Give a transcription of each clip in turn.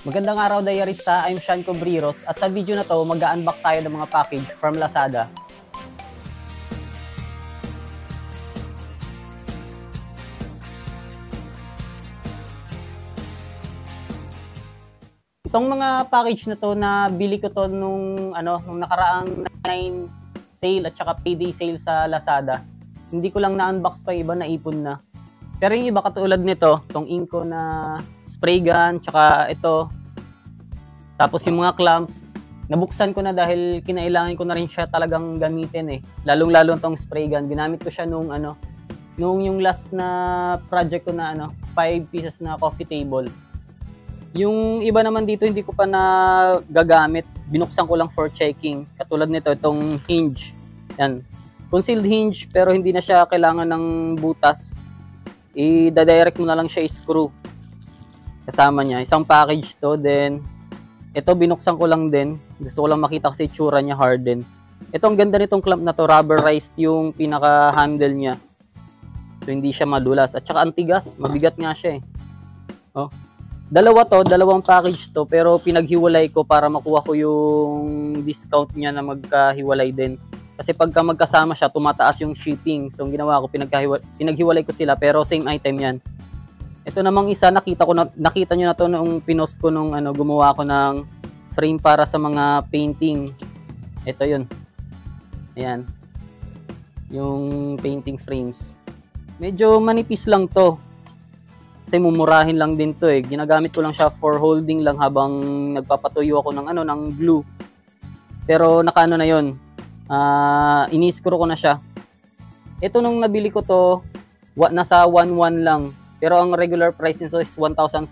Magandang araw, Diarista. I'm Sean Cobriros at sa video na to, mag-unbox tayo ng mga package from Lazada. Itong mga package na to, na bili ko to nung nakaraang 9 sale at saka payday sale sa Lazada. Hindi ko lang na-unbox pa, iba na ipon na. Pero yung iba katulad nito, itong Inco na spray gun, tsaka ito. Tapos yung mga clamps, nabuksan ko na dahil kinailangan ko na rin siya talagang gamitin eh. Lalong-lalo itong spray gun. Ginamit ko siya nung yung last na project ko na 5 pieces na coffee table. Yung iba naman dito hindi ko pa na gagamit. Binuksan ko lang for checking. Katulad nito, itong hinge. Yan. Concealed hinge pero hindi na siya kailangan ng butas. I-direct mo na lang siya screw. Kasama niya. Isang package to. Then, ito binuksan ko lang din. Gusto ko lang makita kasi itsura niya harden. Ito ang ganda nitong clamp na to. Rubberized yung pinaka-handle niya. So, hindi siya madulas. At saka antigas. Mabigat nga siya eh. Oh. Dalawang package to. Pero pinaghiwalay ko para makuha ko yung discount niya na magkahiwalay din. Kasi pagka magkasama siya, tumataas yung shipping. So, ang ginawa ko, pinaghiwalay ko sila, pero same item yan. Ito namang isa, nakita nyo na to nung pinost ko nung gumawa ko ng frame para sa mga painting. Ito yun. Ayan. Yung painting frames. Medyo manipis lang to. Kasi mumurahin lang din to eh. Ginagamit ko lang siya for holding lang habang nagpapatuyo ako ng glue. Pero nakaano na yun. Ini-screw ko na siya. Ito nung nabili ko to, nasa 1,100 lang. Pero ang regular price nito is 1,400.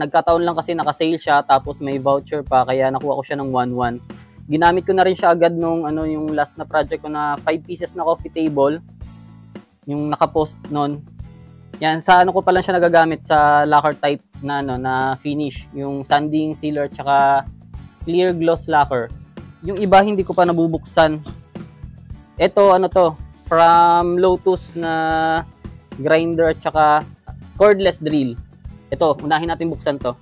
Nagkataon lang kasi naka-sale siya tapos may voucher pa kaya nakuha ko siya ng 1,100. Ginamit ko na rin siya agad nung yung last na project ko na 5 pieces na coffee table. Yung naka-post nun. Yan, sa ko pa lang siya nagagamit sa lacquer type na na finish, yung sanding sealer tsaka clear gloss lacquer. Yung iba hindi ko pa nabubuksan. Ito to, from Lotus na grinder at saka cordless drill. Ito, unahin natin buksan to.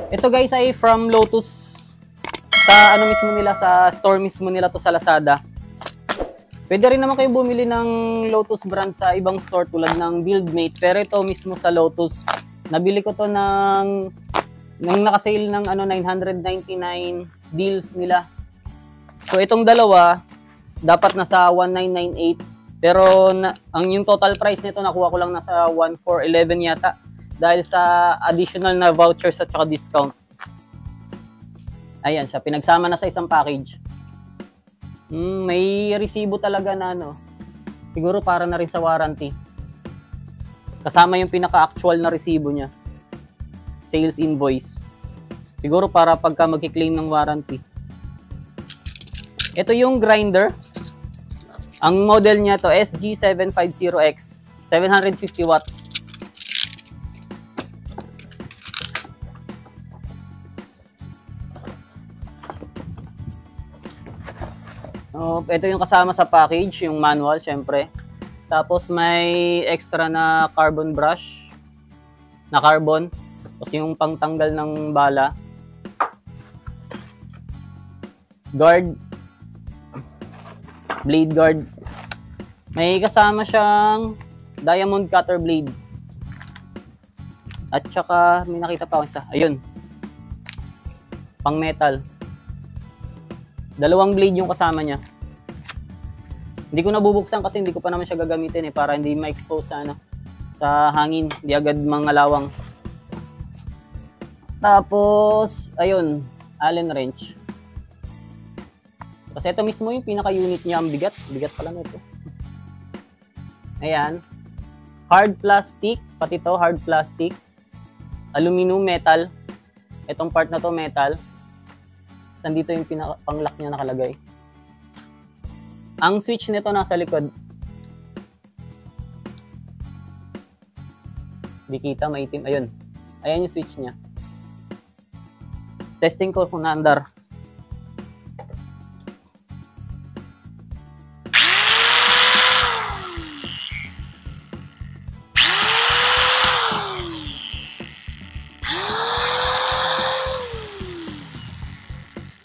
Ito guys ay from Lotus, sa mismo nila, sa store mismo nila to sa Lazada. Pwede rin naman kayo bumili ng Lotus brand sa ibang store tulad ng Buildmate, pero ito mismo sa Lotus. Nabili ko to nang naka-sale ng 999 deals nila. So itong dalawa dapat nasa 1998, pero ang yung total price nito nakuha ko lang nasa 1411 yata dahil sa additional na vouchers at saka discount. Ayan siya, pinagsama na sa isang package. May resibo talaga na siguro para na rin sa warranty. Kasama yung pinaka-actual na resibo niya. Sales invoice. Siguro para pagka magki-claim ng warranty. Ito yung grinder. Ang model niya to SG750X, 750 watts. Ito yung kasama sa package, yung manual syempre. Tapos may extra na carbon brush na carbon. Tapos yung pangtanggal ng bala. Guard. Blade guard. May kasama siyang diamond cutter blade. At saka may nakita pa ako isa. Ayun. Pang metal. 2 blade yung kasama niya. Hindi ko nabubuksan kasi hindi ko pa naman siya gagamitin para hindi ma-expose sa hangin, hindi agad mangalawang. Tapos ayun, Allen wrench. Kasi ito mismo yung pinaka-unit niya, ang bigat pala nito. Ayan. Hard plastic, pati to hard plastic. Aluminum metal. Itong part na to metal. Nandito yung pang-lock niya nakalagay. Ang switch nito nasa likod. Di kita, maitim. Ayun. Ayan yung switch niya. Testing ko kung naandar.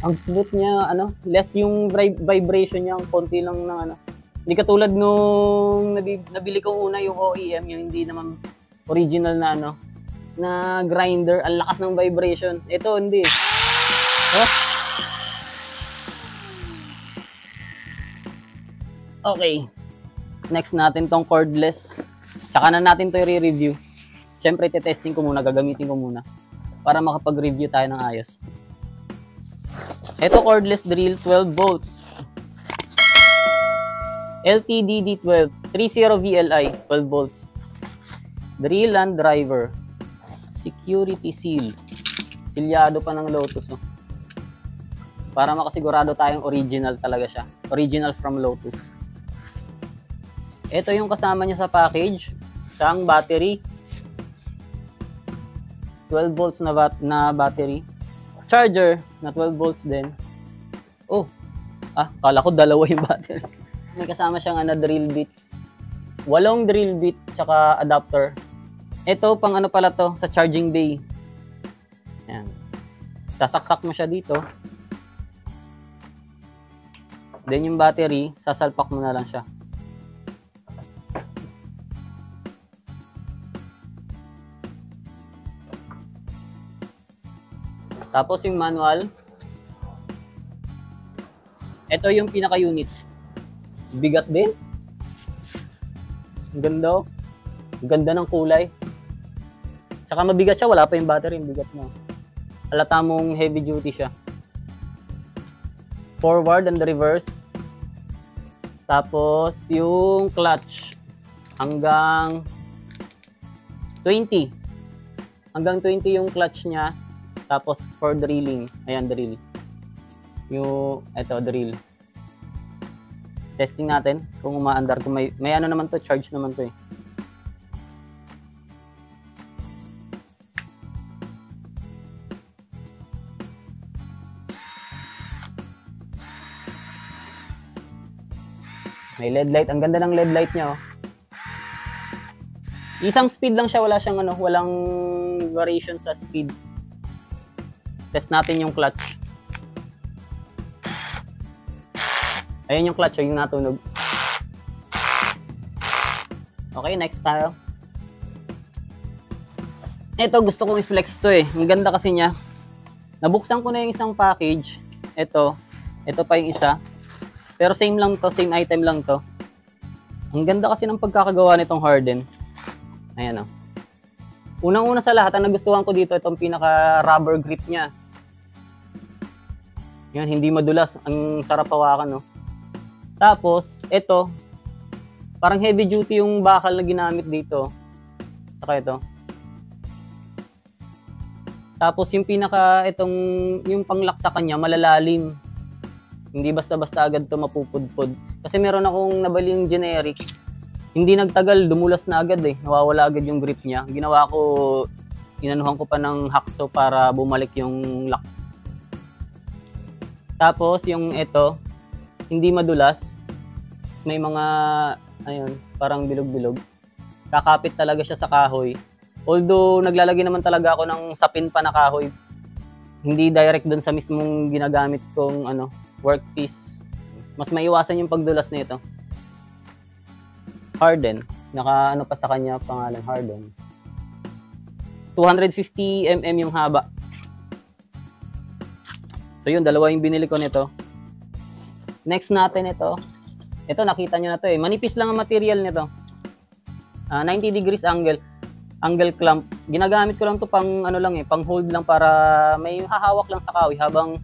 Ang smooth niya, ano, less yung vibration niya, ang konti lang ng ano. Hindi katulad nung nabili ko una yung OEM, yung hindi naman original na ano, na grinder, ang lakas ng vibration. Ito hindi. Oh. Okay. Next natin tong cordless. Tsaka na natin to i-review. Siyempre, testing ko muna, gagamitin ko muna para makapag-review tayo ng ayos. Ito cordless drill, 12 volts. LTDD12, 30 VLI, 12 volts. Drill and driver. Security seal. Silyado pa ng Lotus. Oh. Para makasigurado tayong original talaga siya. Original from Lotus. Ito yung kasama niya sa package. Isang battery. 12 volts na battery. Charger na 12 volts din. Oh. Kala ko dalawa yung battery. May kasama siyang drill bits. 8 drill bit tsaka adapter. Ito pang ano pala to sa charging bay. Ayan. Sasaksak mo siya dito. Then yung battery, sasalpak mo na lang siya. Tapos yung manual. Ito yung pinaka-unit. Bigat din. Ang ganda. Ang ganda ng kulay. Tsaka mabigat siya, wala pa yung battery, yung bigat mo. Halata mong heavy duty siya. Forward and reverse. Tapos yung clutch hanggang 20. Hanggang 20 yung clutch niya. Tapos for drilling, ayan drill. Ito drill. Testing natin kung umaandar, kung may ano naman to, charge naman to eh. May LED light, ang ganda ng LED light niya oh. Isang speed lang siya, walang variation sa speed. Test natin yung clutch. Ayan yung clutch, yung natunog. Okay, next tayo. Ito, gusto kong i-flex to eh. Ang ganda kasi niya. Nabuksan ko na yung isang package. Ito pa yung isa. Pero same lang to, same item lang to. Ang ganda kasi ng pagkakagawa nitong Harden. Ayan o. Unang-una sa lahat, ang nagustuhan ko dito, itong pinaka-rubber grip niya. Yan, hindi madulas. Ang sarap hawakan, no? Tapos, ito, parang heavy duty yung bakal na ginamit dito. Saka ito. Tapos, yung yung panglak sa kanya, malalalim. Hindi basta-basta agad to mapupudpud. Kasi meron akong nabaling generic. Hindi nagtagal, dumulas na agad eh. Nawawala agad yung grip niya. Ginawa ko, inanuhan ko pa ng hacksaw para bumalik yung lock. Tapos yung ito, hindi madulas. May mga, ayun, parang bilog-bilog. Kakapit talaga siya sa kahoy. Although, naglalagay naman talaga ako ng sapin pa na kahoy. Hindi direct dun sa mismong ginagamit kong workpiece. Mas maiwasan yung pagdulas nito. Harden. Naka pa sa kanya pangalan, Harden. 250 mm yung haba. So yun, dalawa yung binili ko nito. Next natin ito. Ito, nakita nyo na to eh. Manipis lang ang material nito. 90 degrees angle clamp. Ginagamit ko lang to pang pang hold lang para may hahawak lang sa kahoy habang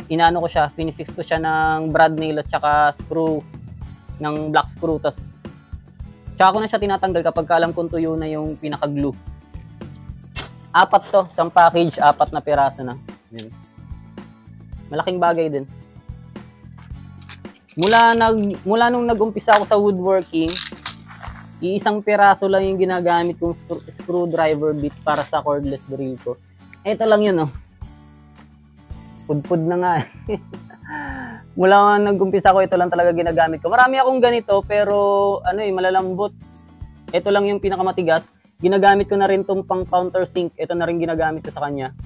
inaano ko siya, finifix ko siya ng brad nail at saka screw ng black screw. Tsaka ko na siya tinatanggal kapag alam kong tuyo na yung pinaka-glue. 4 to, isang package, 4 na piraso na. Yan. Malaking bagay din. Mula nung nag-umpisa ako sa woodworking, iisang piraso lang yung ginagamit kong screwdriver bit para sa cordless drill ko. Ito lang yun, oh. Pudpud na nga. Mula nag-umpisa ko, ito lang talaga ginagamit ko. Marami akong ganito, pero malalambot. Ito lang yung pinakamatigas. Ginagamit ko na rin itong pang countersink. Ito na rin ginagamit ko sa kanya.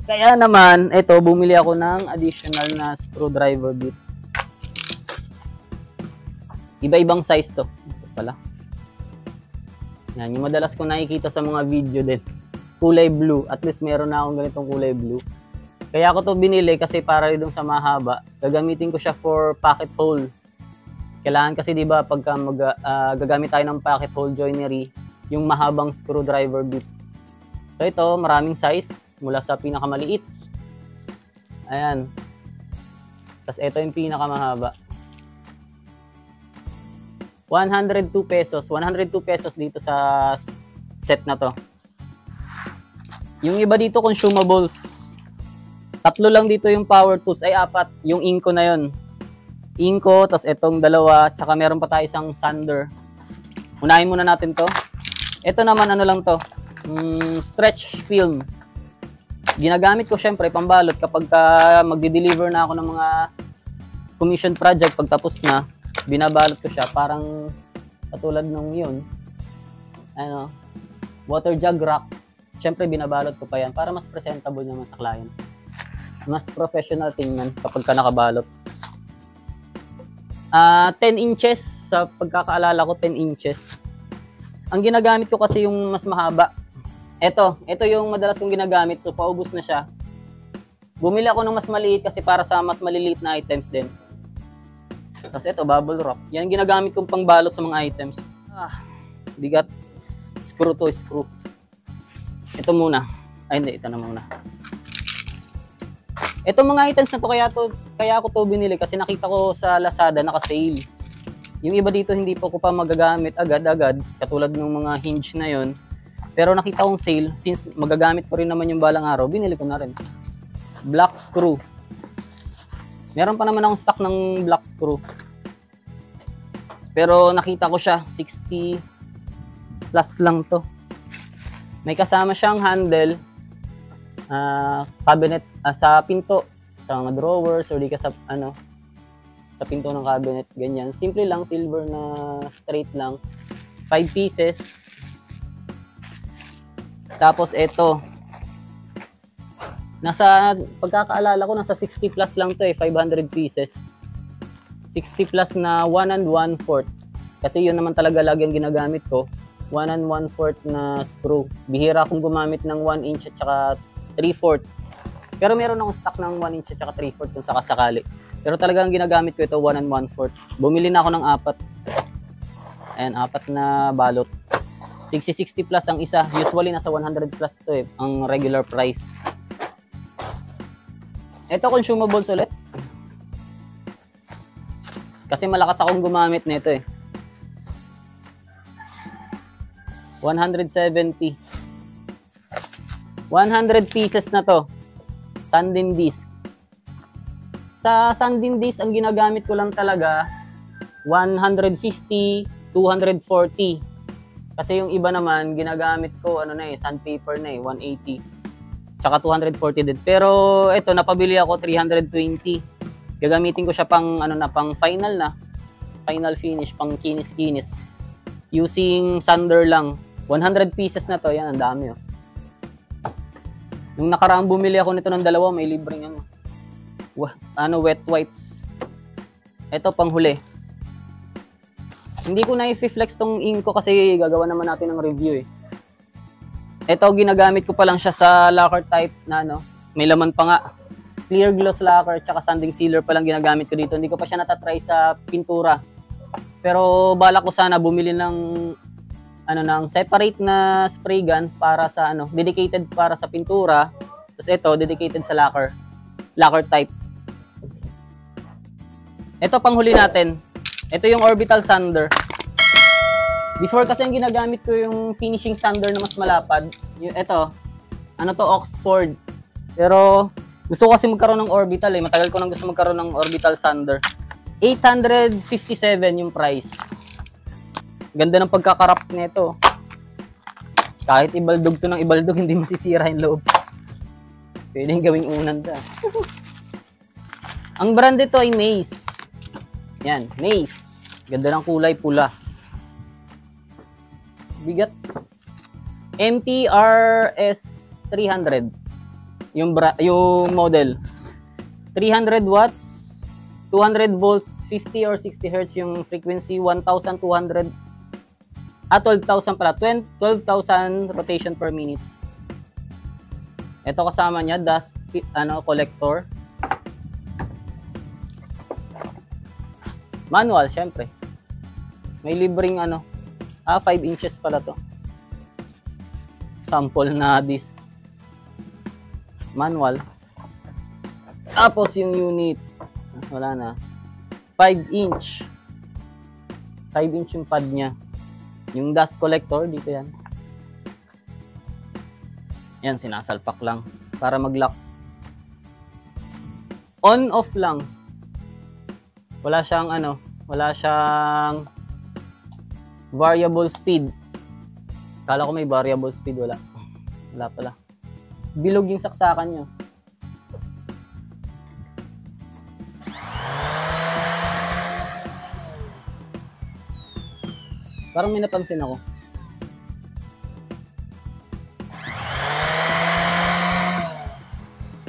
Kaya naman, ito, bumili ako ng additional na screwdriver bit. Iba-ibang size to. Ito pala. Yan, yung madalas ko nakikita sa mga video din. Kulay blue. At least meron na akong ganitong kulay blue. Kaya ako to binili kasi para rin sa mahaba. Gagamitin ko siya for pocket hole. Kailangan kasi 'di ba pagka gagamit tayo ng pocket hole joinery, yung mahabang screwdriver bit. So ito, maraming size mula sa pinakamaliit. Ayan. Tapos ito yung pinakamahaba. 102 pesos. 102 pesos dito sa set na to. Yung iba dito consumables. 3 lang dito yung power tools. Ay 4. Yung Inco na yon. Inco, tapos itong 2, tsaka meron pa tayo isang sander. Unahin muna natin to. Ito naman ano lang to, stretch film. Ginagamit ko syempre pambalot kapag magdi-deliver na ako ng mga commission project. Pag tapos na, binabalot ko siya parang katulad nung yun. Ano, water jug rack. Syempre binabalot ko pa yan para mas presentable naman sa client. Mas professional tingnan kapag nakabalot. 10 inches, sa pagkakaalala ko 10 inches. Ang ginagamit ko kasi yung mas mahaba. Ito yung madalas kong ginagamit, so paubos na siya. Bumili ako ng mas maliit kasi para sa mas maliliit na items din. Tapos ito, bubble wrap. Yan ginagamit kong pangbalot sa mga items. Bigat. Screw to screw. Ito muna. Ay hindi, ito na muna. Itong mga items na to, kaya ako to binili kasi nakita ko sa Lazada naka-sale. Yung iba dito hindi pa ko pa magagamit agad-agad, katulad ng mga hinge na yon. Pero nakita kong sale, since magagamit ko rin naman yung balang araw, binili ko na rin. Black screw. Meron pa naman akong stock ng black screw. Pero nakita ko siya, 60 plus lang to. May kasama siyang handle, cabinet sa pinto, sa mga drawers or di ka sa sa pinto ng cabinet, ganyan. Simple lang, silver na straight lang. 5 pieces. Tapos ito. Nasa pagkakaalala ko nasa 60 plus lang to 500 pieces. 60 plus na 1 1/4. Kasi yun naman talaga lagi ang ginagamit ko. 1 1/4 na screw. Bihira akong gumamit ng 1 inch at saka 3/4. Pero meron akong stock ng 1 inch at saka 3/4 kung sakasakali. Pero talagang ginagamit ko ito 1 1/4. Bumili na ako ng 4. Ayan, 4 na balot. 60 plus ang isa. Usually nasa 100 plus to ang regular price. Ito consumables ulit. Kasi malakas akong gumamit nito 170. 100 pieces na to. Sanding disc. Sa sanding disc, ang ginagamit ko lang talaga 150, 240. Kasi yung iba naman, ginagamit ko sandpaper na 180. Tsaka 240 din. Pero ito, napabili ako 320. Gagamitin ko siya pang pang final finish, pang kinis-kinis. Using sander lang. 100 pieces na to, yan, ang dami Nung nakaraang bumili ako nito ng 2, may libreng wet wipes. Ito panghuli. Hindi ko na i-flex tong Inco kasi gagawa naman natin ng review Ito ginagamit ko pa lang siya sa lacquer type na may laman pa nga. Clear gloss lacquer tsaka sanding sealer pa lang ginagamit ko dito. Hindi ko pa siya natatry sa pintura. Pero balak ko sana bumili ng ng separate na spray gun para sa dedicated para sa pintura. Tapos ito dedicated sa lacquer type. Ito panghuli natin. Ito yung orbital sander. Before kasi ang ginagamit ko yung finishing sander na mas malapad. Ito, Oxford. Pero gusto ko kasi magkaroon ng orbital Matagal ko nang gusto magkaroon ng orbital sander. 857 yung price. Ganda ng pagkakarap nito. Kahit ibaldog to ng ibaldog, hindi masisira yung loob. Pwedeng gawing unanda. Ang brand nito ay Mace. Yan, Mace. Ganda ng kulay, pula. Bigat. MTRS 300. yung model. 300 watts, 200 volts, 50 or 60 hertz yung frequency, 1,200 12,000 pala, 12,000 rotation per minute. Ito kasama niya dust collector. Manual syempre. May libreng 5 inches pala to. Sample na disc. Manual. Tapos yung unit, wala na. 5 inch. 5 inch yung pad niya. Yung dust collector, dito yan. Yan, sinasalpak lang para mag-lock. On-off lang. Wala siyang variable speed. Kala ko may variable speed, wala. Wala pala. Bilog yung saksakan niya. Parang may napansin ako.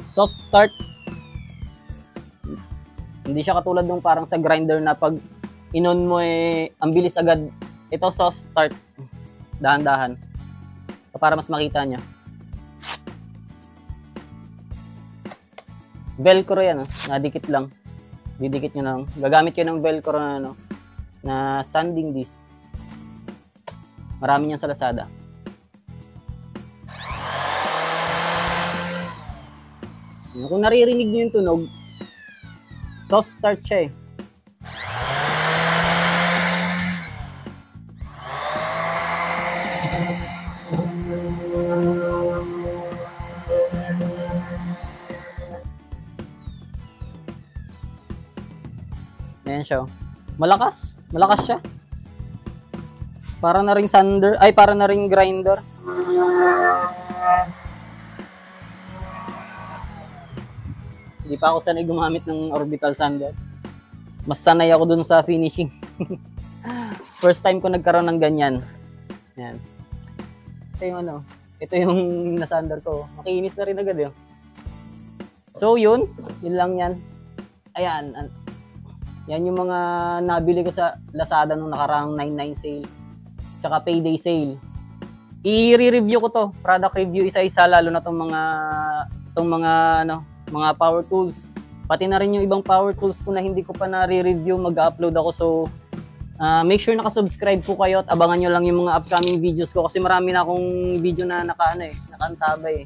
Soft start. Hindi siya katulad nung parang sa grinder na pag inon mo ang bilis agad. Ito soft start. Dahan-dahan. Para mas makita niya. Velcro yan. Nadikit lang. Didikit nyo lang. Gagamit yun ng velcro na sanding disc. Marami niyan sa Lazada. Kung naririnig niyo yung tunog, soft start siya eh. Ayan siya. Malakas. Malakas siya. Para na ring sander, para na ring grinder. Hindi pa ako sanay gumamit ng orbital sander. Mas sanay ako dun sa finishing. First time ko nagkaroon ng ganyan. Yan. Ito yung nasander ko. Makinis na rin agad yun. So yun lang yan. Ayan. Yan yung mga nabili ko sa Lazada nung nakaraang 9/9 sale. Tsaka payday sale. I-review ko to, product review isa-isa, lalo na tong mga power tools. Pati na rin yung ibang power tools ko na hindi ko pa na-review, mag-upload ako. So make sure naka-subscribe po kayo at abangan nyo lang yung mga upcoming videos ko kasi marami na akong video na nakaantabay.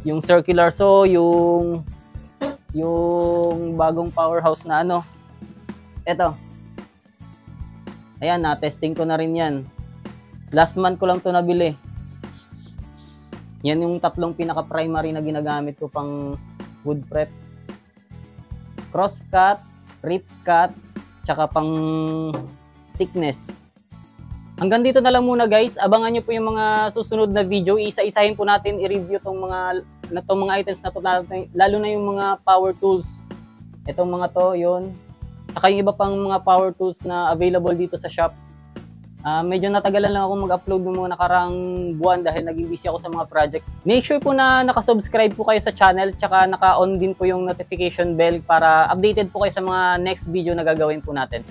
Yung circular saw, yung bagong powerhouse na eto. Ayan, na-testing ko na rin yan. Last month ko lang to nabili. Yan yung tatlong pinaka-primary na ginagamit ko pang wood prep. Cross cut, rip cut, tsaka pang thickness. Hanggang dito na lang muna guys. Abangan nyo po yung mga susunod na video. Isa-isahin po natin i-review tong mga items na to, lalo na yung mga power tools. Itong mga to, yun. Tsaka yung iba pang mga power tools na available dito sa shop. Medyo natagalan lang ako mag-upload ng mga nakarang buwan dahil naging busy ako sa mga projects. Make sure po na nakasubscribe po kayo sa channel tsaka naka-on din po yung notification bell para updated po kayo sa mga next video na gagawin po natin.